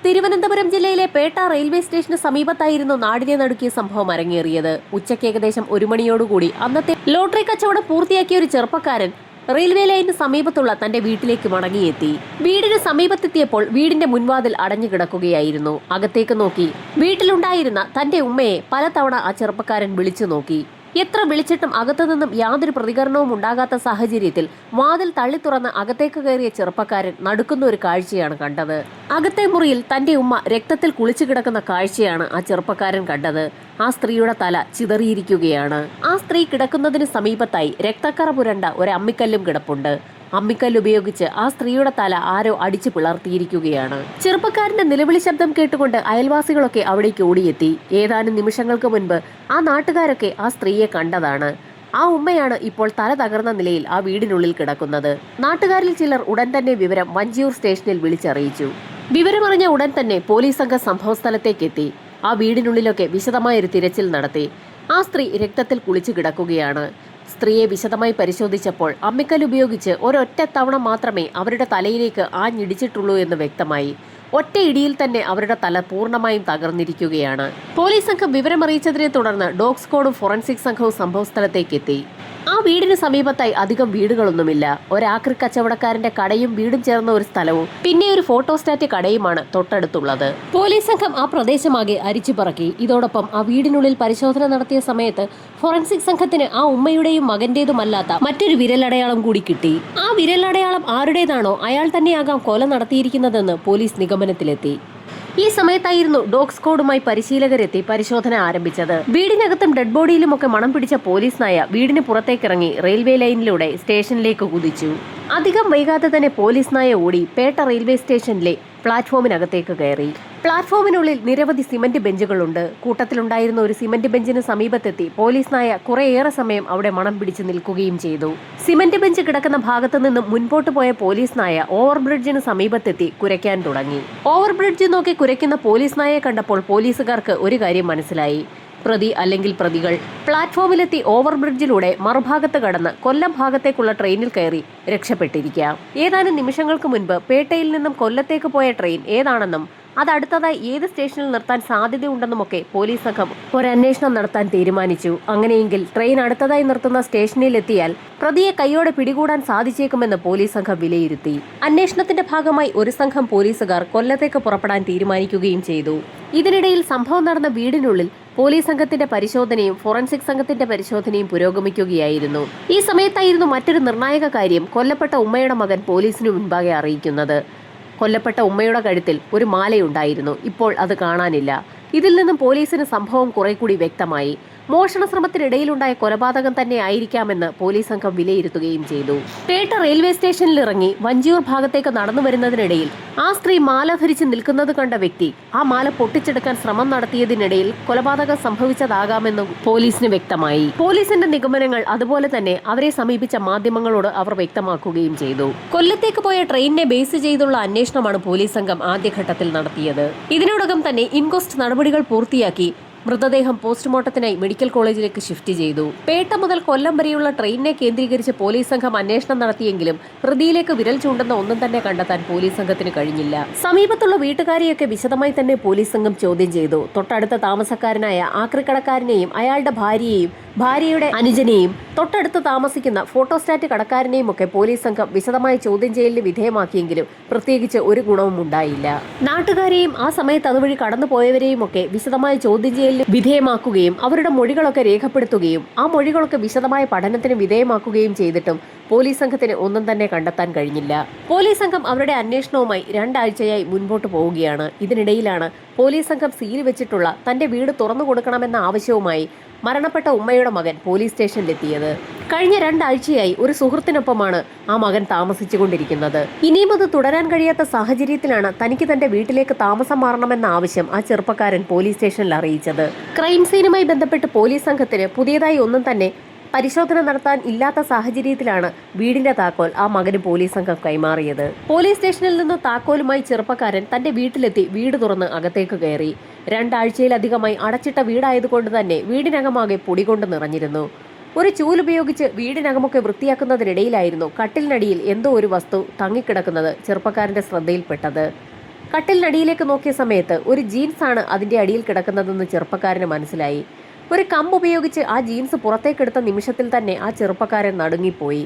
തിരുവനന്തപുരം ജില്ലയിലെ പേട്ട റെയിൽവേ സ്റ്റേഷന് സമീപത്തായിരുന്നു നാടിനെ നടുക്കിയ സംഭവം അരങ്ങേറിയത്. ഉച്ചയ്ക്ക് ഏകദേശം 1 മണിയോടുകൂടി അന്നത്തെ ലോട്ടറി കച്ചവടം പൂർത്തിയാക്കിയ ഒരു ചെറുപ്പക്കാരൻ റെയിൽവേ ലൈനിന് സമീപത്തുള്ള തന്റെ വീട്ടിലേക്ക് മടങ്ങിയെത്തി. വീടിന് സമീപത്തെത്തിയപ്പോൾ വീടിന്റെ മുൻവാതിൽ അടഞ്ഞു കിടക്കുകയായിരുന്നു. അകത്തേക്ക് നോക്കി വീട്ടിലുണ്ടായിരുന്ന തന്റെ ഉമ്മയെ പലതവണ ആ ചെറുപ്പക്കാരൻ വിളിച്ചു നോക്കി. എത്ര വിളിച്ചിട്ടും അകത്തുനിന്നും യാതൊരു പ്രതികരണവും ഉണ്ടാകാത്ത സാഹചര്യത്തിൽ വാതിൽ തള്ളി തുറന്ന് അകത്തേക്ക് കയറിയ ചെറുപ്പക്കാരൻ നടുക്കുന്ന ഒരു കാഴ്ചയാണ് കണ്ടത്. അകത്തെ മുറിയിൽ തന്റെ ഉമ്മ രക്തത്തിൽ കുളിച്ചു കിടക്കുന്ന കാഴ്ചയാണ് ആ ചെറുപ്പക്കാരൻ കണ്ടത്. ആ സ്ത്രീയുടെ തല ചിതറിയിരിക്കുകയാണ്. ആ സ്ത്രീ കിടക്കുന്നതിന് സമീപത്തായി രക്തക്കറ പുരണ്ട ഒരു അമ്മിക്കല്ലും കിടപ്പുണ്ട്. അമ്മിക്കല്ല് ഉപയോഗിച്ച് ആ സ്ത്രീയുടെ തല ആരോ അടിച്ചു പിളർത്തിയിരിക്കുകയാണ്. ചെറുപ്പക്കാരന്റെ നിലവിളി ശബ്ദം കേട്ടുകൊണ്ട് അയൽവാസികളൊക്കെ അവിടേക്ക് ഓടിയെത്തി. ഏതാനും നിമിഷങ്ങൾക്ക് മുൻപ് ആ നാട്ടുകാരൊക്കെ ആ സ്ത്രീയെ കണ്ടതാണ്. ആ ഉമ്മയാണ് ഇപ്പോൾ തല തകർന്ന നിലയിൽ ആ വീടിനുള്ളിൽ കിടക്കുന്നത്. നാട്ടുകാരിൽ ചിലർ ഉടൻ തന്നെ വിവരം വഞ്ചിയൂർ സ്റ്റേഷനിൽ വിളിച്ചറിയിച്ചു. വിവരമറിഞ്ഞ ഉടൻ തന്നെ പോലീസ് സംഘം സംഭവസ്ഥലത്തേക്കെത്തി. ആ വീടിനുള്ളിലൊക്കെ വിശദമായൊരു തിരച്ചിൽ നടത്തി. ആ സ്ത്രീ രക്തത്തിൽ കുളിച്ചു കിടക്കുകയാണ്. സ്ത്രീയെ വിശദമായി പരിശോധിച്ചപ്പോൾ അമ്മിക്കല്ല് ഉപയോഗിച്ച് ഒരൊറ്റ തവണ മാത്രമേ അവരുടെ തലയിലേക്ക് ആഞ്ഞിടിച്ചിട്ടുള്ളൂ എന്ന് വ്യക്തമായി. ഒറ്റ ഇടിയിൽ തന്നെ അവരുടെ തല പൂർണ്ണമായും തകർന്നിരിക്കുകയാണ്. പോലീസ് സംഘം വിവരമറിയിച്ചതിനെ തുടർന്ന് ഡോഗ് സ്ക്വാഡും ഫോറൻസിക് സംഘവും സംഭവസ്ഥലത്തേക്കെത്തി. ആ വീടിന് സമീപത്തായി അധികം വീടുകളൊന്നുമില്ല. ഒരാക്രി കച്ചവടക്കാരന്റെ കടയും വീടും ചേർന്ന ഒരു സ്ഥലവും പിന്നെ ഒരു ഫോട്ടോസ്റ്റാറ്റ് കടയുമാണ് തൊട്ടടുത്തുള്ളത്. പോലീസ് സംഘം ആ പ്രദേശമാകെ അരിച്ചുപറക്കി. ഇതോടൊപ്പം ആ വീടിനുള്ളിൽ പരിശോധന നടത്തിയ സമയത്ത് ഫോറൻസിക് സംഘത്തിന് ആ ഉമ്മയുടെയും മകന്റേതുമല്ലാത്ത മറ്റൊരു വിരലടയാളം കൂടി കിട്ടി. ആ വിരലടയാളം ആരുടേതാണോ അയാൾ തന്നെയാകാം കൊല നടത്തിയിരിക്കുന്നതെന്ന് പോലീസ് നിഗമനത്തിലെത്തി. ഈ സമയത്തായിരുന്നു ഡോഗ് സ്ക്വാഡുമായി പരിശീലകരെത്തി പരിശോധന ആരംഭിച്ചത്. വീടിനകത്തും ഡെഡ് ബോഡിയിലുമൊക്കെ മണം പിടിച്ച പോലീസ് നായ വീടിന് പുറത്തേക്കിറങ്ങി റെയിൽവേ ലൈനിലൂടെ സ്റ്റേഷനിലേക്ക് കുതിച്ചു. അധികം വൈകാതെ തന്നെ പോലീസ് നായ ഓടി പേട്ട റെയിൽവേ സ്റ്റേഷനിലെ പ്ലാറ്റ്ഫോമിനകത്തേക്ക് കയറി. പ്ലാറ്റ്ഫോമിനുള്ളിൽ നിരവധി സിമന്റ് ബെഞ്ചുകളുണ്ട്. കൂട്ടത്തിലുണ്ടായിരുന്ന ഒരു സിമന്റ് ബെഞ്ചിന് സമീപത്തെത്തി പോലീസ് നായ കുറേയേറെ സമയം അവിടെ മണം പിടിച്ച് നിൽക്കുകയും ചെയ്തു. സിമന്റ് ബെഞ്ച് കിടക്കുന്ന ഭാഗത്തു നിന്നും മുൻപോട്ട് പോയ പോലീസ് നായ ഓവർബ്രിഡ്ജിന് സമീപത്തെത്തി കുരയ്ക്കാൻ തുടങ്ങി. ഓവർബ്രിഡ്ജ് നോക്കി കുരയ്ക്കുന്ന പോലീസ് നായയെ കണ്ടപ്പോൾ പോലീസുകാർക്ക് ഒരു കാര്യം മനസ്സിലായി. പ്രതി അല്ലെങ്കിൽ പ്രതികൾ പ്ലാറ്റ്ഫോമിലെത്തി ഓവർബ്രിഡ്ജിലൂടെ മറുഭാഗത്ത് കടന്ന് കൊല്ലം ഭാഗത്തേക്കുള്ള ട്രെയിനിൽ കയറി രക്ഷപ്പെട്ടിരിക്കാം. ഏതാനും നിമിഷങ്ങൾക്ക് മുൻപ് പേട്ടയിൽ നിന്നും കൊല്ലത്തേക്ക് പോയ ട്രെയിൻ ഏതാണെന്നും അത് അടുത്തതായി ഏത് സ്റ്റേഷനിൽ നിർത്താൻ സാധ്യതയുണ്ടെന്നുമൊക്കെ പോലീസ് സംഘം ഒരന്വേഷണം നടത്താൻ തീരുമാനിച്ചു. അങ്ങനെയെങ്കിൽ ട്രെയിൻ അടുത്തതായി നിർത്തുന്ന സ്റ്റേഷനിൽ എത്തിയാൽ പ്രതിയെ കൈയോടെ പിടികൂടാൻ സാധിച്ചേക്കുമെന്ന് പോലീസ് സംഘം വിലയിരുത്തി. അന്വേഷണത്തിന്റെ ഭാഗമായി ഒരു സംഘം പോലീസുകാർ കൊല്ലത്തേക്ക് പുറപ്പെടാൻ തീരുമാനിക്കുകയും ചെയ്തു. ഇതിനിടയിൽ സംഭവം നടന്ന വീടിനുള്ളിൽ പോലീസ് സംഘത്തിന്റെ പരിശോധനയും ഫോറൻസിക് സംഘത്തിന്റെ പരിശോധനയും പുരോഗമിക്കുകയായിരുന്നു. ഈ സമയത്തായിരുന്നു മറ്റൊരു നിർണായക കാര്യം കൊല്ലപ്പെട്ട ഉമ്മയുടെ മകൻ പോലീസിനു മുൻപാകെ അറിയിക്കുന്നത്. കൊല്ലപ്പെട്ട ഉമ്മയുടെ കഴുത്തിൽ ഒരു മാലയുണ്ടായിരുന്നു. ഇപ്പോൾ അത് കാണാനില്ല. ഇതിൽ നിന്നും പോലീസിന് സംഭവം കുറെ കൂടി വ്യക്തമായി. മോഷണ ശ്രമത്തിനിടയിലുണ്ടായ കൊലപാതകം തന്നെ ആയിരിക്കാമെന്ന് പോലീസ് സംഘം വിലയിരുത്തുകയും ചെയ്തു. പേട്ട റെയിൽവേ സ്റ്റേഷനിൽ ഇറങ്ങി വഞ്ചിയൂർ ഭാഗത്തേക്ക് നടന്നു വരുന്നതിനിടയിൽ ആ സ്ത്രീ മാല ധരിച്ച് നിൽക്കുന്നത് കണ്ട വ്യക്തി ആ മാല പൊട്ടിച്ചെടുക്കാൻ ശ്രമം നടത്തിയതിനിടയിൽ കൊലപാതകം സംഭവിച്ചതാകാമെന്ന് പോലീസിന് വ്യക്തമായി. പോലീസിന്റെ നിഗമനങ്ങൾ അതുപോലെ തന്നെ അവരെ സമീപിച്ച മാധ്യമങ്ങളോട് അവർ വ്യക്തമാക്കുകയും ചെയ്തു. കൊല്ലത്തേക്ക് പോയ ട്രെയിനിനെ ബേസ് ചെയ്തുള്ള അന്വേഷണമാണ് പോലീസ് സംഘം ആദ്യഘട്ടത്തിൽ നടത്തിയത്. ഇതിനോടകം തന്നെ ഇൻക്വസ്റ്റ് നടപടികൾ പൂർത്തിയാക്കി മൃതദേഹം പോസ്റ്റ്മോർട്ടത്തിനായി മെഡിക്കൽ കോളേജിലേക്ക് ഷിഫ്റ്റ് ചെയ്തു. പേട്ട മുതൽ കൊല്ലം വരെയുള്ള ട്രെയിനിനെ കേന്ദ്രീകരിച്ച് പോലീസ് സംഘം അന്വേഷണം നടത്തിയെങ്കിലും പ്രതിയിലേക്ക് വിരൽ ചൂണ്ടുന്ന ഒന്നും തന്നെ കണ്ടെത്താൻ പോലീസ് സംഘത്തിന് കഴിഞ്ഞില്ല. സമീപത്തുള്ള വീട്ടുകാരെയൊക്കെ വിശദമായി തന്നെ പോലീസ് സംഘം ചോദ്യം ചെയ്തു. തൊട്ടടുത്ത താമസക്കാരനായ ആക്രിക്കടക്കാരനെയും അയാളുടെ ഭാര്യയെയും ഭാര്യയുടെ അനുജനെയും തൊട്ടടുത്ത് താമസിക്കുന്ന ഫോട്ടോസ്റ്റാറ്റ് കടക്കാരനെയും ഒക്കെ പോലീസ് സംഘം വിശദമായ ചോദ്യം ചെയ്യലിന് വിധേയമാക്കിയെങ്കിലും പ്രത്യേകിച്ച് ഒരു ഗുണവും ഉണ്ടായില്ല. നാട്ടുകാരെയും ആ സമയത്ത് അതുവഴി കടന്നുപോയവരെയും ഒക്കെ വിശദമായ ചോദ്യം ചെയ്യലിന് വിധേയമാക്കുകയും അവരുടെ മൊഴികളൊക്കെ രേഖപ്പെടുത്തുകയും ആ മൊഴികളൊക്കെ വിശദമായ പഠനത്തിന് വിധേയമാക്കുകയും ചെയ്തിട്ടും പോലീസ് സംഘത്തിന് ഒന്നും തന്നെ കണ്ടെത്താൻ കഴിഞ്ഞില്ല. പോലീസ് സംഘം അവരുടെ അന്വേഷണവുമായി 2 ആഴ്ചയായി മുൻപോട്ട് പോവുകയാണ്. ഇതിനിടയിലാണ് പോലീസ് സംഘം സീൽ വെച്ചിട്ടുള്ള തന്റെ വീട് തുറന്നു കൊടുക്കണമെന്ന ആവശ്യവുമായി മരണപ്പെട്ട ഉമ്മയുടെ മകൻ പോലീസ് സ്റ്റേഷനിലെത്തിയത്. കഴിഞ്ഞ 2 ആഴ്ചയായി ഒരു സുഹൃത്തിനൊപ്പമാണ് ആ മകൻ താമസിച്ചുകൊണ്ടിരിക്കുന്നത്. ഇനിയും അത് തുടരാൻ കഴിയാത്ത സാഹചര്യത്തിലാണ് തനിക്ക് തന്റെ വീട്ടിലേക്ക് താമസം മാറണമെന്ന ആവശ്യം ആ ചെറുപ്പക്കാരൻ പോലീസ് സ്റ്റേഷനിൽ അറിയിച്ചത്. ക്രൈം സീനുമായി ബന്ധപ്പെട്ട് പോലീസ് സംഘത്തിന് പുതിയതായി ഒന്നും തന്നെ പരിശോധന നടത്താൻ ഇല്ലാത്ത സാഹചര്യത്തിലാണ് വീടിന്റെ താക്കോൽ ആ മകന് പോലീസ് സംഘം കൈമാറിയത്. പോലീസ് സ്റ്റേഷനിൽ നിന്ന് താക്കോലുമായി ചെറുപ്പക്കാരൻ തന്റെ വീട്ടിലെത്തി വീട് തുറന്ന് അകത്തേക്ക് കയറി. 2 ആഴ്ചയിലധികമായി അടച്ചിട്ട വീടായതുകൊണ്ട് തന്നെ വീടിനകമാകെ പൊടി കൊണ്ട് നിറഞ്ഞിരുന്നു. ഒരു ചൂലുപയോഗിച്ച് വീടിനകമൊക്കെ വൃത്തിയാക്കുന്നതിനിടയിലായിരുന്നു കട്ടിലിനടിയിൽ എന്തോ ഒരു വസ്തു തങ്ങിക്കിടക്കുന്നത് ചെറുപ്പക്കാരന്റെ ശ്രദ്ധയിൽപ്പെട്ടത്. കട്ടിലിനടിയിലേക്ക് നോക്കിയ സമയത്ത് ഒരു ജീൻസാണ് അതിന്റെ അടിയിൽ കിടക്കുന്നതെന്ന് ചെറുപ്പക്കാരന് മനസ്സിലായി. ഒരു കമ്പ് ഉപയോഗിച്ച് ആ ജീൻസ് പുറത്തേക്കെടുത്ത നിമിഷത്തിൽ തന്നെ ആ ചെറുപ്പക്കാരൻ നടുങ്ങിപ്പോയി.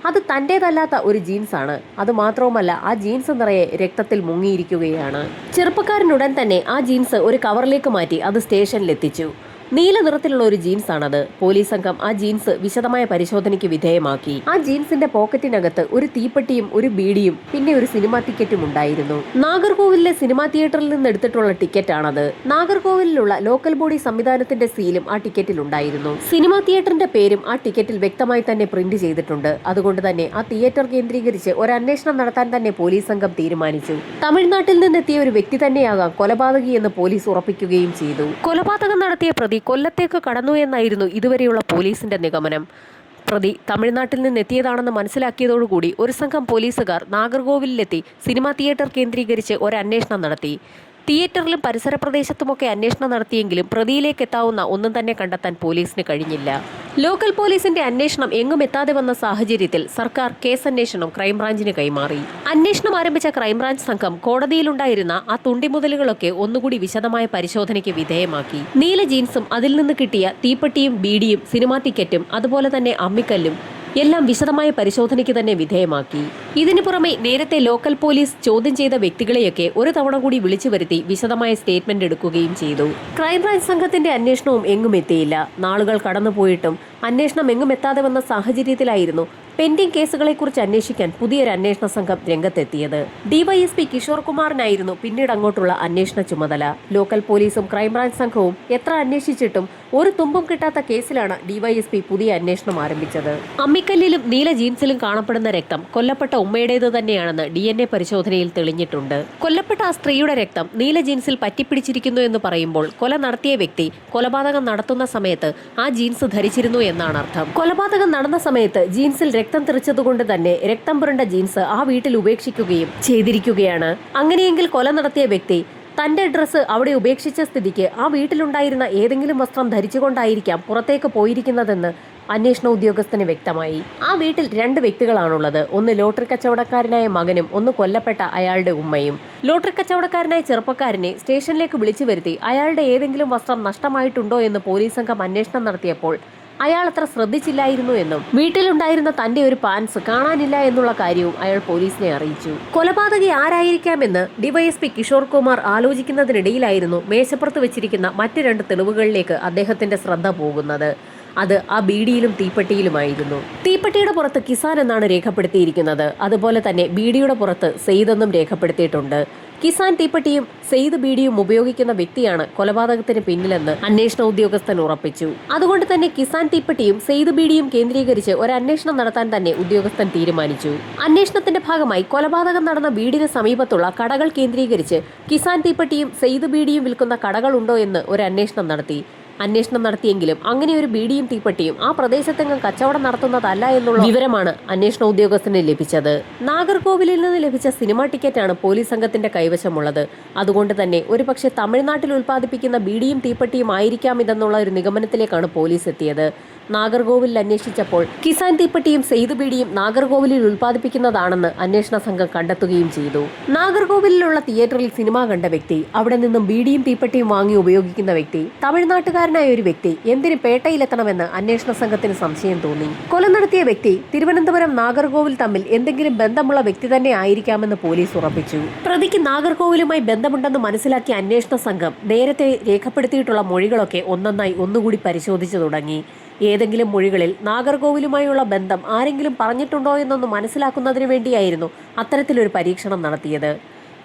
അത് തൻ്റേതല്ലാത്ത ഒരു ജീൻസാണ്. അതുമാത്രവുമല്ല, ആ ജീൻസ് നിറയെ രക്തത്തിൽ മുങ്ങിയിരിക്കുകയാണ്. ചെറുപ്പക്കാരൻ ഉടൻ തന്നെ ആ ജീൻസ് ഒരു കവറിലേക്ക് മാറ്റി അത് സ്റ്റേഷനിലെത്തിച്ചു. നീല നിറത്തിലുള്ള ഒരു ജീൻസ് ആണത്. പോലീസ് സംഘം ആ ജീൻസ് വിശദമായ പരിശോധനയ്ക്ക് വിധേയമാക്കി. ആ ജീൻസിന്റെ പോക്കറ്റിനകത്ത് ഒരു തീപ്പെട്ടിയും ഒരു ബീഡിയും പിന്നെ ഒരു സിനിമാ ടിക്കറ്റും ഉണ്ടായിരുന്നു. നാഗർകോവിലിലെ സിനിമാ തിയേറ്ററിൽ നിന്ന് എടുത്തിട്ടുള്ള ടിക്കറ്റാണത്. നാഗർകോവിലുള്ള ലോക്കൽ ബോഡി സംവിധാനത്തിന്റെ സീലും ആ ടിക്കറ്റിൽ ഉണ്ടായിരുന്നു. സിനിമാ തിയേറ്ററിന്റെ പേരും ആ ടിക്കറ്റിൽ വ്യക്തമായി തന്നെ പ്രിന്റ് ചെയ്തിട്ടുണ്ട്. അതുകൊണ്ട് തന്നെ ആ തിയേറ്റർ കേന്ദ്രീകരിച്ച് ഒരു അന്വേഷണം നടത്താൻ തന്നെ പോലീസ് സംഘം തീരുമാനിച്ചു. തമിഴ്നാട്ടിൽ നിന്നെത്തിയ ഒരു വ്യക്തി തന്നെയാകാം കൊലപാതകി എന്ന് പോലീസ് ഉറപ്പിക്കുകയും ചെയ്തു. കൊലപാതകം നടത്തിയ പ്രതി കൊല്ലത്തേക്ക് കടന്നു എന്നായിരുന്നു ഇതുവരെയുള്ള പോലീസിന്റെ നിഗമനം. പ്രതി തമിഴ്നാട്ടിൽ നിന്നെത്തിയതാണെന്ന് മനസ്സിലാക്കിയതോടുകൂടി ഒരു സംഘം പോലീസുകാർ നാഗർകോവിലിലെത്തി സിനിമാ തിയേറ്റർ കേന്ദ്രീകരിച്ച് ഒരു അന്വേഷണം നടത്തി. തിയേറ്ററിലും പരിസര പ്രദേശത്തുമൊക്കെ അന്വേഷണം നടത്തിയെങ്കിലും പ്രതിയിലേക്ക് എത്താവുന്ന ഒന്നും തന്നെ കണ്ടെത്താൻ പോലീസിന് കഴിഞ്ഞില്ല. ലോക്കൽ പോലീസിന്റെ അന്വേഷണം എങ്ങും എത്താതെ വന്ന സാഹചര്യത്തിൽ സർക്കാർ കേസന്വേഷണം ക്രൈംബ്രാഞ്ചിന് കൈമാറി. അന്വേഷണം ആരംഭിച്ച ക്രൈംബ്രാഞ്ച് സംഘം കോടതിയിലുണ്ടായിരുന്ന ആ തുണ്ടിമുതലുകളൊക്കെ ഒന്നുകൂടി വിശദമായ പരിശോധനയ്ക്ക് വിധേയമാക്കി. നീല ജീൻസും അതിൽ നിന്ന് കിട്ടിയ തീപ്പെട്ടിയും ബീഡിയും സിനിമാ ടിക്കറ്റും അതുപോലെ തന്നെ അമ്മിക്കല്ലും എല്ലാം വിശദമായ പരിശോധനയ്ക്ക് തന്നെ വിധേയമാക്കി. ഇതിനു പുറമെ നേരത്തെ ലോക്കൽ പോലീസ് ചോദ്യം ചെയ്ത വ്യക്തികളെയൊക്കെ ഒരു തവണ കൂടി വിളിച്ചു വരുത്തി വിശദമായ സ്റ്റേറ്റ്മെന്റ് എടുക്കുകയും ചെയ്തു. ക്രൈംബ്രാഞ്ച് സംഘത്തിന്റെ അന്വേഷണവും എങ്ങും എത്തിയില്ല. നാളുകൾ കടന്നുപോയിട്ടും അന്വേഷണം എങ്ങും എത്താതെ വന്ന സാഹചര്യത്തിലായിരുന്നു പെൻഡിംഗ് കേസുകളെക്കുറിച്ച് അന്വേഷിക്കാൻ പുതിയൊരു അന്വേഷണ സംഘം രംഗത്തെത്തിയത്. ഡിവൈഎസ്പി കിഷോർ കുമാറിനായിരുന്നു പിന്നീട് അങ്ങോട്ടുള്ള അന്വേഷണ ചുമതല. ലോക്കൽ പോലീസും ക്രൈംബ്രാഞ്ച് സംഘവും എത്ര അന്വേഷിച്ചിട്ടും ഒരു തുമ്പും കിട്ടാത്ത കേസിലാണ് ഡിവൈഎസ്പി പുതിയ അന്വേഷണം ആരംഭിച്ചത്. അമ്മിക്കല്ലിലും നീല ജീൻസിലും കാണപ്പെടുന്ന രക്തം കൊല്ലപ്പെട്ട ഉമ്മയുടേത് തന്നെയാണെന്ന് DNA പരിശോധനയിൽ തെളിഞ്ഞിട്ടുണ്ട്. കൊല്ലപ്പെട്ട ആ സ്ത്രീയുടെ രക്തം നീല ജീൻസിൽ പറ്റിപ്പിടിച്ചിരിക്കുന്നു എന്ന് പറയുമ്പോൾ കൊല നടത്തിയ വ്യക്തി കൊലപാതകം നടത്തുന്ന സമയത്ത് ആ ജീൻസ് ധരിച്ചിരുന്നു എന്നാണ് അർത്ഥം. കൊലപാതകം നടന്ന സമയത്ത് ജീൻസിൽ രക്തം തെറിച്ചതുകൊണ്ട് തന്നെ രക്തം പുരണ്ട ജീൻസ് ആ വീട്ടിൽ ഉപേക്ഷിക്കുകയും ചെയ്തിരിക്കുകയാണ്. അങ്ങനെയെങ്കിൽ കൊല നടത്തിയ വ്യക്തി തന്റെ ഡ്രസ്സ് അവിടെ ഉപേക്ഷിച്ച സ്ഥിതിക്ക് ആ വീട്ടിലുണ്ടായിരുന്ന ഏതെങ്കിലും വസ്ത്രം ധരിച്ചുകൊണ്ടായിരിക്കാം പുറത്തേക്ക് പോയിരിക്കുന്നതെന്ന് അന്വേഷണ ഉദ്യോഗസ്ഥന് വ്യക്തമായി. ആ വീട്ടിൽ 2 വ്യക്തികളാണുള്ളത്. ഒന്ന് ലോട്ടറി കച്ചവടക്കാരനായ മകനും ഒന്ന് കൊല്ലപ്പെട്ട അയാളുടെ ഉമ്മയും. ലോട്ടറി കച്ചവടക്കാരനായ ചെറുപ്പക്കാരനെ സ്റ്റേഷനിലേക്ക് വിളിച്ചു വരുത്തി അയാളുടെ ഏതെങ്കിലും വസ്ത്രം നഷ്ടമായിട്ടുണ്ടോ എന്ന് പോലീസ് സംഘം അന്വേഷണം നടത്തിയപ്പോൾ അയാൾ അത്ര ശ്രദ്ധിച്ചില്ലായിരുന്നു എന്നും വീട്ടിലുണ്ടായിരുന്ന തന്റെ ഒരു പാൻസ് കാണാനില്ല എന്നുള്ള കാര്യവും അയാൾ പോലീസിനെ അറിയിച്ചു. കൊലപാതകി ആരായിരിക്കാമെന്ന് ഡിവൈഎസ്പി കിഷോർ കുമാർ ആലോചിക്കുന്നതിനിടയിലായിരുന്നു മേശപ്പുറത്ത് വെച്ചിരിക്കുന്ന മറ്റ് 2 തെളിവുകളിലേക്ക് അദ്ദേഹത്തിന്റെ ശ്രദ്ധ പോകുന്നത്. അത് ആ ബീഡിയിലും തീപ്പെട്ടിയിലുമായിരുന്നു. തീപ്പെട്ടിയുടെ പുറത്ത് കിസാൻ എന്നാണ് രേഖപ്പെടുത്തിയിരിക്കുന്നത്. അതുപോലെ തന്നെ ബീഡിയുടെ പുറത്ത് സെയ്ദ് എന്നും രേഖപ്പെടുത്തിയിട്ടുണ്ട്. കിസാൻ തീപ്പെട്ടിയും സെയ്ദ് ബീഡിയും ഉപയോഗിക്കുന്ന വ്യക്തിയാണ് കൊലപാതകത്തിന് പിന്നിലെന്ന് അന്വേഷണ ഉദ്യോഗസ്ഥൻ ഉറപ്പിച്ചു. അതുകൊണ്ട് തന്നെ കിസാൻ തീപ്പെട്ടിയും സെയ്ദ് ബീഡിയും കേന്ദ്രീകരിച്ച് ഒരു അന്വേഷണം നടത്താൻ തന്നെ ഉദ്യോഗസ്ഥൻ തീരുമാനിച്ചു. അന്വേഷണത്തിന്റെ ഭാഗമായി കൊലപാതകം നടന്ന വീടിന് സമീപത്തുള്ള കടകൾ കേന്ദ്രീകരിച്ച് കിസാൻ തീപ്പെട്ടിയും സെയ്ദ് ബീഡിയും വിൽക്കുന്ന കടകളുണ്ടോ എന്ന് ഒരു അന്വേഷണം നടത്തി. അന്വേഷണം നടത്തിയെങ്കിലും അങ്ങനെ ഒരു ബീഡിയും തീപ്പെട്ടിയും ആ പ്രദേശത്തെങ്ങും കച്ചവടം നടത്തുന്നതല്ല എന്നുള്ള വിവരമാണ് അന്വേഷണ ഉദ്യോഗസ്ഥന് ലഭിച്ചത്. നാഗർകോവിലിൽ നിന്ന് ലഭിച്ച സിനിമാ ടിക്കറ്റാണ് പോലീസ് സംഘത്തിന്റെ കൈവശമുള്ളത്. അതുകൊണ്ട് തന്നെ ഒരുപക്ഷെ തമിഴ്നാട്ടിൽ ഉൽപ്പാദിപ്പിക്കുന്ന ബീഡിയും തീപ്പെട്ടിയും ആയിരിക്കാം ഇതെന്നുള്ള ഒരു നിഗമനത്തിലേക്കാണ് പോലീസ് എത്തിയത്. നാഗർകോവിലിൽ അന്വേഷിച്ചപ്പോൾ കിസാൻ തീപ്പെട്ടിയും സെയ്ദ് ബീഡിയും നാഗർകോവിലിൽ ഉൽപ്പാദിപ്പിക്കുന്നതാണെന്ന് അന്വേഷണ സംഘം കണ്ടെത്തുകയും ചെയ്തു. നാഗർകോവിലുള്ള തിയേറ്ററിൽ സിനിമ കണ്ട വ്യക്തി, അവിടെ നിന്നും ബീഡിയും തീപ്പെട്ടിയും വാങ്ങി ഉപയോഗിക്കുന്ന വ്യക്തി, തമിഴ്നാട്ടുകാരനായ ഒരു വ്യക്തി എന്തിന് പേട്ടയിലെത്തണമെന്ന് അന്വേഷണ സംഘത്തിന് സംശയം തോന്നി. കൊല നടത്തിയ വ്യക്തി തിരുവനന്തപുരം നാഗർകോവിൽ തമ്മിൽ എന്തെങ്കിലും ബന്ധമുള്ള വ്യക്തി തന്നെ ആയിരിക്കാമെന്ന് പോലീസ് ഉറപ്പിച്ചു. പ്രതിക്ക് നാഗർകോവിലുമായി ബന്ധമുണ്ടെന്ന് മനസ്സിലാക്കിയ അന്വേഷണ സംഘം നേരത്തെ രേഖപ്പെടുത്തിയിട്ടുള്ള മൊഴികളൊക്കെ ഒന്നുകൂടി പരിശോധിച്ചു തുടങ്ങി. ഏതെങ്കിലും മൊഴികളിൽ നാഗർകോവിലുമായുള്ള ബന്ധം ആരെങ്കിലും പറഞ്ഞിട്ടുണ്ടോ എന്നൊന്ന് മനസ്സിലാക്കുന്നതിന് വേണ്ടിയായിരുന്നു അത്തരത്തിലൊരു പരീക്ഷണം നടത്തിയത്.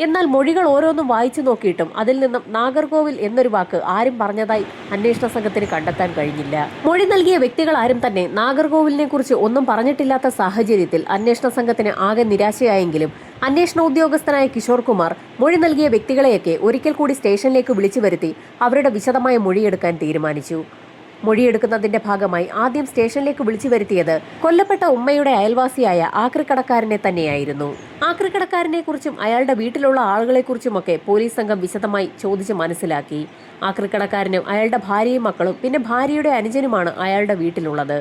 എന്നാൽ മൊഴികൾ ഓരോന്നും വായിച്ചു നോക്കിയിട്ടും അതിൽ നിന്നും നാഗർകോവിൽ എന്നൊരു വാക്ക് ആരും പറഞ്ഞതായി അന്വേഷണ സംഘത്തിന് കണ്ടെത്താൻ കഴിഞ്ഞില്ല. മൊഴി നൽകിയ വ്യക്തികൾ ആരും തന്നെ നാഗർകോവിലിനെ കുറിച്ച് ഒന്നും പറഞ്ഞിട്ടില്ലാത്ത സാഹചര്യത്തിൽ അന്വേഷണ സംഘത്തിന് ആകെ നിരാശയായെങ്കിലും അന്വേഷണ ഉദ്യോഗസ്ഥനായ കിഷോർ കുമാർ മൊഴി നൽകിയ വ്യക്തികളെയൊക്കെ ഒരിക്കൽ കൂടി സ്റ്റേഷനിലേക്ക് വിളിച്ചു വരുത്തി അവരുടെ വിശദമായ മൊഴിയെടുക്കാൻ തീരുമാനിച്ചു. മൊഴിയെടുക്കുന്നതിന്റെ ഭാഗമായി ആദ്യം സ്റ്റേഷനിലേക്ക് വിളിച്ചു വരുത്തിയത് കൊല്ലപ്പെട്ട ഉമ്മയുടെ അയൽവാസിയായ ആക്രിക്കടക്കാരനെ തന്നെയായിരുന്നു. ആക്രിക്കടക്കാരനെ കുറിച്ചും അയാളുടെ വീട്ടിലുള്ള ആളുകളെക്കുറിച്ചുമൊക്കെ പോലീസ് സംഘം വിശദമായി ചോദിച്ച് മനസ്സിലാക്കി. ആക്രിക്കടക്കാരനും അയാളുടെ ഭാര്യയും മക്കളും പിന്നെ ഭാര്യയുടെ അനുജനുമാണ് അയാളുടെ വീട്ടിലുള്ളത്.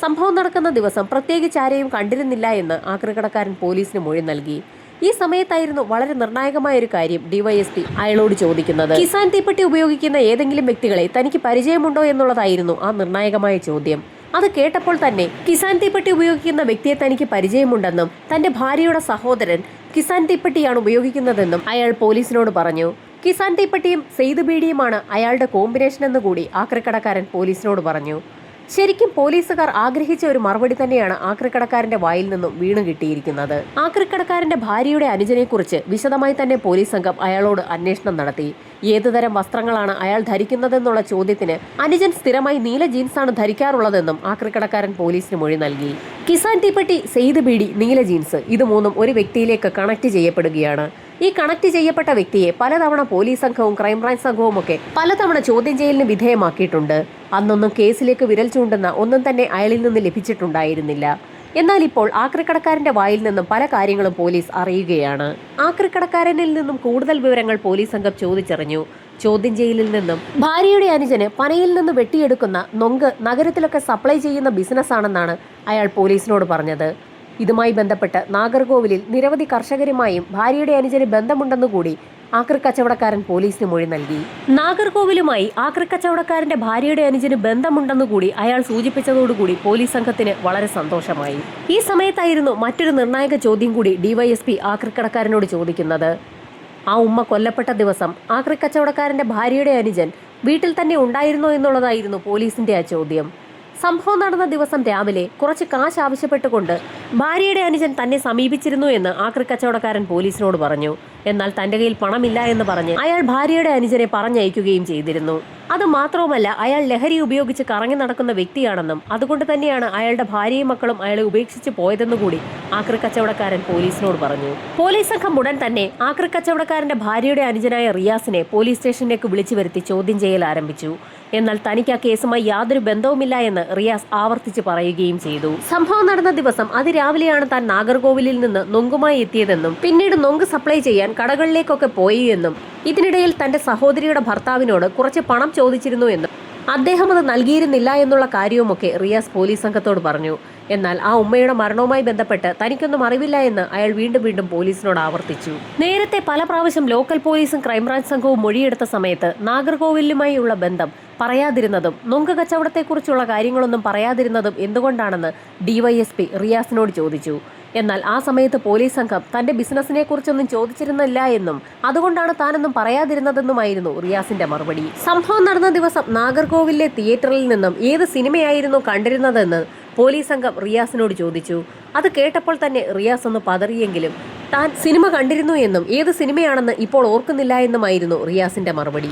സംഭവം നടക്കുന്ന ദിവസം പ്രത്യേകിച്ച് ആരെയും കണ്ടിരുന്നില്ല എന്ന് ആക്രിക്കടക്കാരൻ പോലീസിന് മൊഴി നൽകി. ഈ സമയത്തായിരുന്നു വളരെ നിർണായകമായ ഒരു കാര്യം ഡിവൈഎസ്പി അയാളോട് ചോദിക്കുന്നത്. കിസാൻ തീപ്പെട്ടി ഉപയോഗിക്കുന്ന ഏതെങ്കിലും വ്യക്തികളെ തനിക്ക് പരിചയമുണ്ടോ എന്നുള്ളതായിരുന്നു ആ നിർണായകമായ ചോദ്യം. അത് കേട്ടപ്പോൾ തന്നെ കിസാൻ തീപ്പെട്ടി ഉപയോഗിക്കുന്ന വ്യക്തിയെ തനിക്ക് പരിചയമുണ്ടെന്നും തന്റെ ഭാര്യയുടെ സഹോദരൻ കിസാൻ തീപ്പെട്ടിയാണ് ഉപയോഗിക്കുന്നതെന്നും അയാൾ പോലീസിനോട് പറഞ്ഞു. കിസാൻ തീപ്പെട്ടിയും സെയ്ദ് ബീഡിയുമാണ് അയാളുടെ കോമ്പിനേഷൻ എന്ന് കൂടി ആക്രിക്കടക്കാരൻ പോലീസിനോട് പറഞ്ഞു. ശരിക്കും പോലീസുകാർ ആഗ്രഹിച്ച ഒരു മറുപടി തന്നെയാണ് ആക്രിക്കടക്കാരന്റെ വായിൽ നിന്നും വീണു കിട്ടിയിരിക്കുന്നത്. ആക്രിക്കടക്കാരന്റെ ഭാര്യയുടെ അനുജനെക്കുറിച്ച് വിശദമായി തന്നെ പോലീസ് സംഘം അയാളോട് അന്വേഷണം നടത്തി. ഏതുതരം വസ്ത്രങ്ങളാണ് അയാൾ ധരിക്കുന്നതെന്നുള്ള ചോദ്യത്തിന് അനുജൻ സ്ഥിരമായി നീല ജീൻസാണ് ധരിക്കാറുള്ളതെന്നും ആക്രിക്കടക്കാരൻ പോലീസിന് മൊഴി നൽകി. കിസാൻ തീപ്പെട്ടി, സെയ്ദ് ബീഡി, നീല ജീൻസ് ഇത് മൂന്നും ഒരു വ്യക്തിയിലേക്ക് കണക്ട് ചെയ്യപ്പെടുകയാണ്. ഈ കണക്ട് ചെയ്യപ്പെട്ട വ്യക്തിയെ പലതവണ പോലീസ് സംഘവും ക്രൈംബ്രാഞ്ച് സംഘവും ഒക്കെ പലതവണ ചോദ്യം ചെയ്യലിന് വിധേയമാക്കിയിട്ടുണ്ട്. അന്നൊന്നും കേസിലേക്ക് വിരൽ ചൂണ്ടുന്ന ഒന്നും തന്നെ അയാളിൽ നിന്ന് ലഭിച്ചിട്ടുണ്ടായിരുന്നില്ല. എന്നാൽ ഇപ്പോൾ ആക്രിക്കടക്കാരന്റെ വായിൽ നിന്നും പല കാര്യങ്ങളും പോലീസ് അറിയുകയാണ്. ആക്രിക്കടക്കാരനിൽ നിന്നും കൂടുതൽ വിവരങ്ങൾ പോലീസ് സംഘം ചോദിച്ചറിഞ്ഞു. ചോദ്യം ചെയ്യലിൽ നിന്നും ഭാര്യയുടെ അനുജന് പനയിൽ നിന്ന് വെട്ടിയെടുക്കുന്ന നൊങ്ക് നഗരത്തിലൊക്കെ സപ്ലൈ ചെയ്യുന്ന ബിസിനസ്സാണെന്നാണ് അയാൾ പോലീസിനോട് പറഞ്ഞത്. ഇതുമായി ബന്ധപ്പെട്ട് നാഗർകോവിലിൽ നിരവധി കർഷകരുമായും ഭാര്യയുടെ അനുജന് ബന്ധമുണ്ടെന്നുകൂടി ആക്രിക്കച്ചവടക്കാരൻ പോലീസിന് മൊഴി നൽകി. നാഗർകോവിലുമായി ആക്രിക്കച്ചവടക്കാരന്റെ ഭാര്യയുടെ അനുജന് ബന്ധമുണ്ടെന്നുകൂടി അയാൾ സൂചിപ്പിച്ചതോടുകൂടി പോലീസ് സംഘത്തിന് വളരെ സന്തോഷമായി. ഈ സമയത്തായിരുന്നു മറ്റൊരു നിർണായക ചോദ്യം കൂടി ഡിവൈഎസ്പി ആക്രിക്കടക്കാരനോട് ചോദിക്കുന്നത്. ആ ഉമ്മ കൊല്ലപ്പെട്ട ദിവസം ആക്രിക്കച്ചവടക്കാരന്റെ ഭാര്യയുടെ അനുജൻ വീട്ടിൽ തന്നെ ഉണ്ടായിരുന്നോ എന്നുള്ളതായിരുന്നു പോലീസിന്റെ ആ ചോദ്യം. സംഭവം നടന്ന ദിവസം രാവിലെ കുറച്ച് കാശ് ആവശ്യപ്പെട്ടുകൊണ്ട് ഭാര്യയുടെ അനുജൻ തന്നെ സമീപിച്ചിരുന്നു എന്ന് ആക്രിക്കച്ചവടക്കാരൻ പോലീസിനോട് പറഞ്ഞു. എന്നാൽ തന്റെ കയ്യിൽ പണമില്ല എന്ന് പറഞ്ഞ് അയാൾ ഭാര്യയുടെ അനുജനെ പറഞ്ഞയക്കുകയും ചെയ്തിരുന്നു. അത് മാത്രവുമല്ല, അയാൾ ലഹരി ഉപയോഗിച്ച് കറങ്ങി നടക്കുന്ന വ്യക്തിയാണെന്നും അതുകൊണ്ട് തന്നെയാണ് അയാളുടെ ഭാര്യയും മക്കളും അയാളെ ഉപേക്ഷിച്ച് പോയതെന്നുകൂടി ആക്രിക്കച്ചവടക്കാരൻ പോലീസിനോട് പറഞ്ഞു. പോലീസ് സംഘം ഉടൻ തന്നെ ആക്രിക്കച്ചവടക്കാരന്റെ ഭാര്യയുടെ അനുജനായ റിയാസിനെ പോലീസ് സ്റ്റേഷനിലേക്ക് വിളിച്ചു വരുത്തി ചോദ്യം ചെയ്യൽ ആരംഭിച്ചു. എന്നാൽ തനിക്ക് ആ കേസുമായി യാതൊരു ബന്ധവുമില്ല എന്ന് റിയാസ് ആവർത്തിച്ച് പറയുകയും ചെയ്തു. സംഭവം നടന്ന ദിവസം അതിരാവിലെയാണ് താൻ നാഗർകോവിലിൽ നിന്ന് നൊങ്കുമായി എത്തിയതെന്നും പിന്നീട് നൊങ്ക് സപ്ലൈ ചെയ്യാൻ കടകളിലേക്കൊക്കെ പോയി എന്നും ഇതിനിടയിൽ തന്റെ സഹോദരിയുടെ ഭർത്താവിനോട് കുറച്ച് പണം ചോദിച്ചിരുന്നു എന്നും അദ്ദേഹം അത് നൽകിയിരുന്നില്ല എന്നുള്ള കാര്യവുമൊക്കെ റിയാസ് പോലീസ് സംഘത്തോട് പറഞ്ഞു. എന്നാൽ ആ ഉമ്മയുടെ മരണവുമായി ബന്ധപ്പെട്ട് തനിക്കൊന്നും അറിവില്ല എന്ന് അയാൾ വീണ്ടും പോലീസിനോട് ആവർത്തിച്ചു. നേരത്തെ പല പ്രാവശ്യം ലോക്കൽ പോലീസും ക്രൈംബ്രാഞ്ച് സംഘവും മൊഴിയെടുത്ത സമയത്ത് നാഗർകോവിലുമായുള്ള ബന്ധം പറയാതിരുന്നതും നൊങ്ക് കച്ചവടത്തെക്കുറിച്ചുള്ള കാര്യങ്ങളൊന്നും പറയാതിരുന്നതും എന്തുകൊണ്ടാണെന്ന് ഡിവൈഎസ്പി റിയാസിനോട് ചോദിച്ചു. എന്നാൽ ആ സമയത്ത് പോലീസ് സംഘം തന്റെ ബിസിനസിനെ കുറിച്ചൊന്നും ചോദിച്ചിരുന്നില്ല എന്നും അതുകൊണ്ടാണ് താനൊന്നും പറയാതിരുന്നതെന്നുമായിരുന്നു റിയാസിന്റെ മറുപടി. സംഭവം നടന്ന ദിവസം നാഗർകോവിലിലെ തിയേറ്ററിൽ നിന്നും ഏത് സിനിമയായിരുന്നു കണ്ടിരുന്നതെന്ന് പോലീസ് സംഘം റിയാസിനോട് ചോദിച്ചു. അത് കേട്ടപ്പോൾ തന്നെ റിയാസ് ഒന്ന് പതറിയെങ്കിലും താൻ സിനിമ കണ്ടിരുന്നു എന്നും ഏത് സിനിമയാണെന്ന് ഇപ്പോൾ ഓർക്കുന്നില്ല എന്നുമായിരുന്നു റിയാസിന്റെ മറുപടി.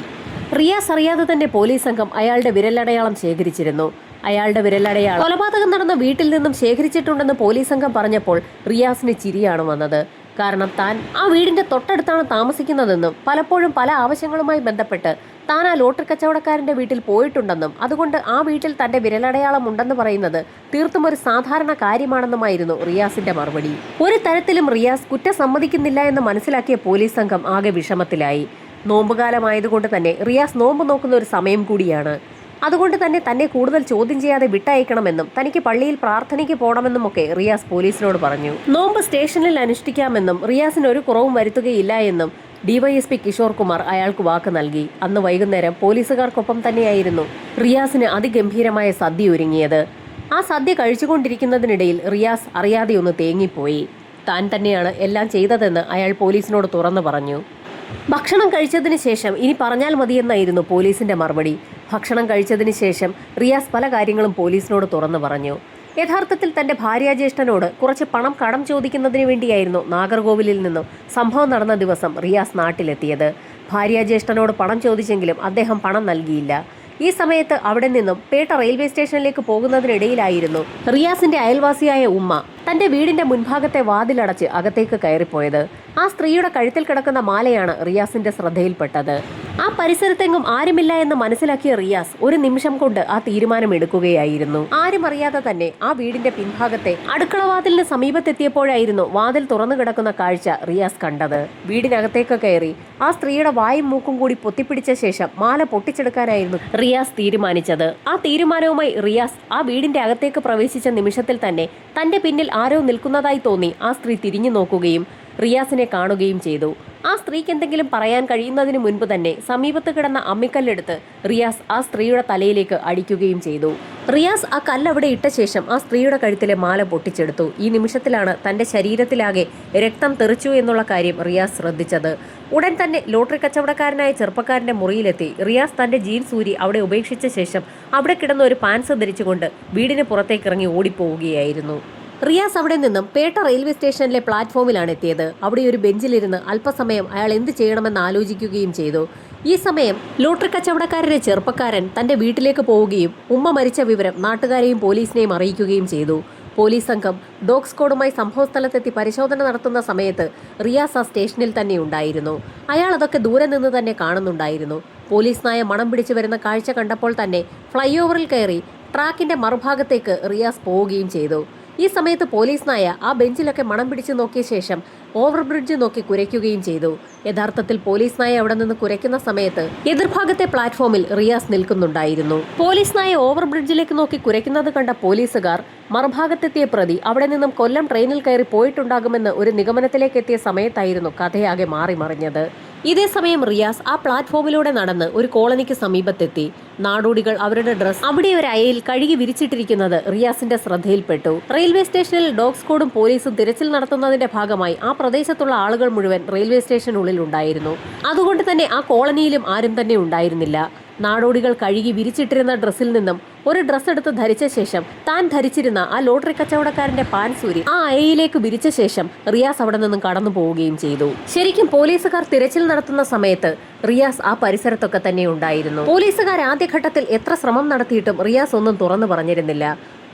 റിയാസ് അറിയാതെ തന്നെ പോലീസ് സംഘം അയാളുടെ വിരലടയാളം ശേഖരിച്ചിരുന്നു. അയാളുടെ വിരലടയാളം കൊലപാതകം നടന്ന വീട്ടിൽ നിന്നും ശേഖരിച്ചിട്ടുണ്ടെന്ന് പോലീസ് സംഘം പറഞ്ഞപ്പോൾ റിയാസിന് ചിരിയാണ് വന്നത്. കാരണം താൻ ആ വീടിന്റെ തൊട്ടടുത്താണ് താമസിക്കുന്നതെന്നും പലപ്പോഴും പല ആവശ്യങ്ങളുമായി ബന്ധപ്പെട്ട് താൻ ആ ലോട്ടറി കച്ചവടക്കാരന്റെ വീട്ടിൽ പോയിട്ടുണ്ടെന്നും അതുകൊണ്ട് ആ വീട്ടിൽ തന്റെ വിരലടയാളം ഉണ്ടെന്ന് പറയുന്നത് തീർത്തും ഒരു സാധാരണ കാര്യമാണെന്നുമായിരുന്നു റിയാസിന്റെ മറുപടി. ഒരു തരത്തിലും റിയാസ് കുറ്റം സമ്മതിക്കുന്നില്ല എന്ന് മനസ്സിലാക്കിയ പോലീസ് സംഘം ആകെ വിഷമത്തിലായി. നോമ്പുകാലമായതുകൊണ്ട് തന്നെ റിയാസ് നോമ്പ് നോക്കുന്ന ഒരു സമയം കൂടിയാണ്. അതുകൊണ്ട് തന്നെ കൂടുതൽ ചോദ്യം ചെയ്യാതെ വിട്ടയക്കണമെന്നും തനിക്ക് പള്ളിയിൽ പ്രാർത്ഥനയ്ക്ക് പോകണമെന്നുമൊക്കെ റിയാസ് പോലീസിനോട് പറഞ്ഞു. നോമ്പ് സ്റ്റേഷനിൽ അനുഷ്ഠിക്കാമെന്നും റിയാസിന് ഒരു കുറവും വരുത്തുകയില്ല എന്നും ഡിവൈഎസ്പി കിഷോർ കുമാർ അയാൾക്ക് വാക്ക് നൽകി. അന്ന് വൈകുന്നേരം പോലീസുകാർക്കൊപ്പം തന്നെയായിരുന്നു റിയാസിന് അതിഗംഭീരമായ സദ്യ ഒരുങ്ങിയത്. ആ സദ്യ കഴിച്ചുകൊണ്ടിരിക്കുന്നതിനിടയിൽ റിയാസ് അറിയാതെ ഒന്ന് തേങ്ങിപ്പോയി. താൻ തന്നെയാണ് എല്ലാം ചെയ്തതെന്ന് അയാൾ പോലീസിനോട് തുറന്നു പറഞ്ഞു. ഭക്ഷണം കഴിച്ചതിന് ശേഷം ഇനി പറഞ്ഞാൽ മതിയെന്നായിരുന്നു പോലീസിന്റെ മറുപടി. ഭക്ഷണം കഴിച്ചതിന് ശേഷം റിയാസ് പല കാര്യങ്ങളും പോലീസിനോട് തുറന്നു പറഞ്ഞു. യഥാർത്ഥത്തിൽ തന്റെ ഭാര്യാജ്യേഷ്ഠനോട് കുറച്ച് പണം കടം ചോദിക്കുന്നതിന് വേണ്ടിയായിരുന്നു നാഗർകോവിലിൽ നിന്നും സംഭവം നടന്ന ദിവസം റിയാസ് നാട്ടിലെത്തിയത്. ഭാര്യാജ്യേഷ്ഠനോട് പണം ചോദിച്ചെങ്കിലും അദ്ദേഹം പണം നൽകിയില്ല. ഈ സമയത്ത് അവിടെ നിന്നും പേട്ട റെയിൽവേ സ്റ്റേഷനിലേക്ക് പോകുന്നതിനിടയിലായിരുന്നു റിയാസിന്റെ അയൽവാസിയായ ഉമ്മ തന്റെ വീടിന്റെ മുൻഭാഗത്തെ വാതിലടച്ച് അകത്തേക്ക് കയറിപ്പോയത്. ആ സ്ത്രീയുടെ കഴുത്തിൽ കിടക്കുന്ന മാലയാണ് റിയാസിന്റെ ശ്രദ്ധയിൽപ്പെട്ടത്. ആ പരിസരത്തെങ്ങും ആരുമില്ല എന്ന് മനസ്സിലാക്കിയ റിയാസ് ഒരു നിമിഷം കൊണ്ട് ആ തീരുമാനം എടുക്കുകയായിരുന്നു. ആരും അറിയാതെ തന്നെ ആ വീടിന്റെ പിൻഭാഗത്തെ അടുക്കളവാതിലിന് സമീപത്തെത്തിയപ്പോഴായിരുന്നു വാതിൽ തുറന്നു കിടക്കുന്ന കാഴ്ച റിയാസ് കണ്ടത്. വീടിനകത്തേക്ക് കയറി ആ സ്ത്രീയുടെ വായും മൂക്കും കൂടി പൊത്തിപ്പിടിച്ച ശേഷം മാല പൊട്ടിച്ചെടുക്കാനായിരുന്നു റിയാസ് തീരുമാനിച്ചത്. ആ തീരുമാനവുമായി റിയാസ് ആ വീടിന്റെ അകത്തേക്ക് പ്രവേശിച്ച നിമിഷത്തിൽ തന്നെ തന്റെ പിന്നിൽ ആരോ നിൽക്കുന്നതായി തോന്നി ആ സ്ത്രീ തിരിഞ്ഞു നോക്കുകയും റിയാസിനെ കാണുകയും ചെയ്തു. ആ സ്ത്രീക്ക് എന്തെങ്കിലും പറയാൻ കഴിയുന്നതിന് മുൻപ് തന്നെ സമീപത്ത് കിടന്ന അമ്മിക്കല്ലെടുത്ത് റിയാസ് ആ സ്ത്രീയുടെ തലയിലേക്ക് അടിക്കുകയും ചെയ്തു. റിയാസ് ആ കല്ലവിടെ ഇട്ട ശേഷം ആ സ്ത്രീയുടെ കഴുത്തിലെ മാല പൊട്ടിച്ചെടുത്തു. ഈ നിമിഷത്തിലാണ് തന്റെ ശരീരത്തിലാകെ രക്തം തെറിച്ചു എന്നുള്ള കാര്യം റിയാസ് ശ്രദ്ധിച്ചത്. ഉടൻ തന്നെ ലോട്ടറി കച്ചവടക്കാരനായ ചെറുപ്പക്കാരന്റെ മുറിയിലെത്തി റിയാസ് തന്റെ ജീൻസ് ഊരി അവിടെ ഉപേക്ഷിച്ച ശേഷം അവിടെ കിടന്ന ഒരു പാൻസ് ധരിച്ചുകൊണ്ട് വീടിന് പുറത്തേക്ക് ഇറങ്ങി ഓടിപ്പോവുകയായിരുന്നു. റിയാസ് അവിടെ നിന്നും പേട്ട റെയിൽവേ സ്റ്റേഷനിലെ പ്ലാറ്റ്ഫോമിലാണ് എത്തിയത്. അവിടെ ഒരു ബെഞ്ചിലിരുന്ന് അല്പസമയം അയാൾ എന്ത് ചെയ്യണമെന്ന് ആലോചിക്കുകയും ചെയ്തു. ഈ സമയം ലോട്ടറി കച്ചവടക്കാരന്റെ ചെറുപ്പക്കാരൻ തന്റെ വീട്ടിലേക്ക് പോവുകയും ഉമ്മ മരിച്ച വിവരം നാട്ടുകാരെയും പോലീസിനെയും അറിയിക്കുകയും ചെയ്തു. പോലീസ് സംഘം ഡോഗ് സ്ക്വാഡുമായി സംഭവസ്ഥലത്തെത്തി പരിശോധന നടത്തുന്ന സമയത്ത് റിയാസ് ആ സ്റ്റേഷനിൽ തന്നെ ഉണ്ടായിരുന്നു. അയാൾ അതൊക്കെ ദൂരെ നിന്ന് തന്നെ കാണുന്നുണ്ടായിരുന്നു. പോലീസ് നായ മണം പിടിച്ചു വരുന്ന കാഴ്ച കണ്ടപ്പോൾ തന്നെ ഫ്ലൈ ഓവറിൽ കയറി ട്രാക്കിന്റെ മറുഭാഗത്തേക്ക് റിയാസ് പോവുകയും ചെയ്തു. ഈ സമയത്ത് പോലീസ് നായ ആ ബെഞ്ചിലൊക്കെ മണം പിടിച്ചു നോക്കിയ ശേഷം ഓവർബ്രിഡ്ജ് നോക്കി കുരയ്ക്കുകയും ചെയ്തു. യഥാർത്ഥത്തിൽ പോലീസ് നായ അവിടെ നിന്ന് കുരയ്ക്കുന്ന സമയത്ത് എതിർഭാഗത്തെ പ്ലാറ്റ്ഫോമിൽ റിയാസ് നിൽക്കുന്നുണ്ടായിരുന്നു. പോലീസ് നായ ഓവർബ്രിഡ്ജിലേക്ക് നോക്കി കുരയ്ക്കുന്നത് കണ്ട പോലീസുകാർ മറുഭാഗത്തെത്തിയ പ്രതി അവിടെ നിന്നും കൊല്ലം ട്രെയിനിൽ കയറി പോയിട്ടുണ്ടാകുമെന്ന് ഒരു നിഗമനത്തിലേക്ക് എത്തിയ സമയത്തായിരുന്നു കഥയാകെ മാറിമറിഞ്ഞത്. ഇതേ സമയം റിയാസ് ആ പ്ലാറ്റ്ഫോമിലൂടെ നടന്ന് ഒരു കോളനിക്ക് സമീപത്തെത്തി. നാടോടികൾ അവരുടെ ഡ്രസ് അവിടെ ഒരു അയയിൽ കഴുകി വിരിച്ചിട്ടിരിക്കുന്നത് റിയാസിന്റെ ശ്രദ്ധയിൽപ്പെട്ടു. റെയിൽവേ സ്റ്റേഷനിൽ ഡോഗ് സ്ക്വാഡും പോലീസും തിരച്ചിൽ നടത്തുന്നതിന്റെ ഭാഗമായി ആ പ്രദേശത്തുള്ള ആളുകൾ മുഴുവൻ റെയിൽവേ സ്റ്റേഷനുള്ളിൽ ഉണ്ടായിരുന്നു. അതുകൊണ്ട് തന്നെ ആ കോളനിയിലും ആരും തന്നെ ഉണ്ടായിരുന്നില്ല. നാടോടികൾ കഴുകി വിരിച്ചിട്ടിരുന്ന ഡ്രസ്സിൽ നിന്നും ഒരു ഡ്രസ്സ് എടുത്ത് ധരിച്ച ശേഷം താൻ ധരിച്ചിരുന്ന ആ ലോട്ടറി കച്ചവടക്കാരന്റെ പാൻസൂരി ആ അയയിലേക്ക് വിരിച്ച ശേഷം റിയാസ് അവിടെ നിന്നും കടന്നു പോവുകയും ചെയ്തു. ശരിക്കും പോലീസുകാർ തിരച്ചിൽ നടത്തുന്ന സമയത്ത് റിയാസ് ആ പരിസരത്തൊക്കെ തന്നെ ഉണ്ടായിരുന്നു. പോലീസുകാർ ആദ്യഘട്ടത്തിൽ എത്ര ശ്രമം നടത്തിയിട്ടും റിയാസ് ഒന്നും തുറന്നു പറഞ്ഞിരുന്നില്ല.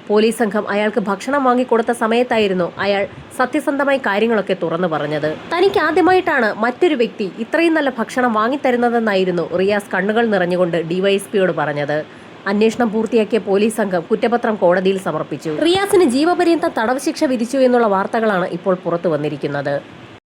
പോലീസ് സംഘം അയാൾക്ക് ഭക്ഷണം വാങ്ങിക്കൊടുത്ത സമയത്തായിരുന്നു അയാൾ സത്യസന്ധമായി കാര്യങ്ങളൊക്കെ തുറന്നു പറഞ്ഞത്. തനിക്ക് ആദ്യമായിട്ടാണ് മറ്റൊരു വ്യക്തി ഇത്രയും നല്ല ഭക്ഷണം വാങ്ങിത്തരുന്നതെന്നായിരുന്നു റിയാസ് കണ്ണുകൾ നിറഞ്ഞുകൊണ്ട് ഡിവൈഎസ്പിയോട് പറഞ്ഞത്. അന്വേഷണം പൂർത്തിയാക്കിയ പോലീസ് സംഘം കുറ്റപത്രം കോടതിയിൽ സമർപ്പിച്ചു. റിയാസിന് ജീവപര്യന്തം തടവ് ശിക്ഷ വിധിച്ചു എന്നുള്ള വാർത്തകളാണ് ഇപ്പോൾ പുറത്തു വന്നിരിക്കുന്നത്.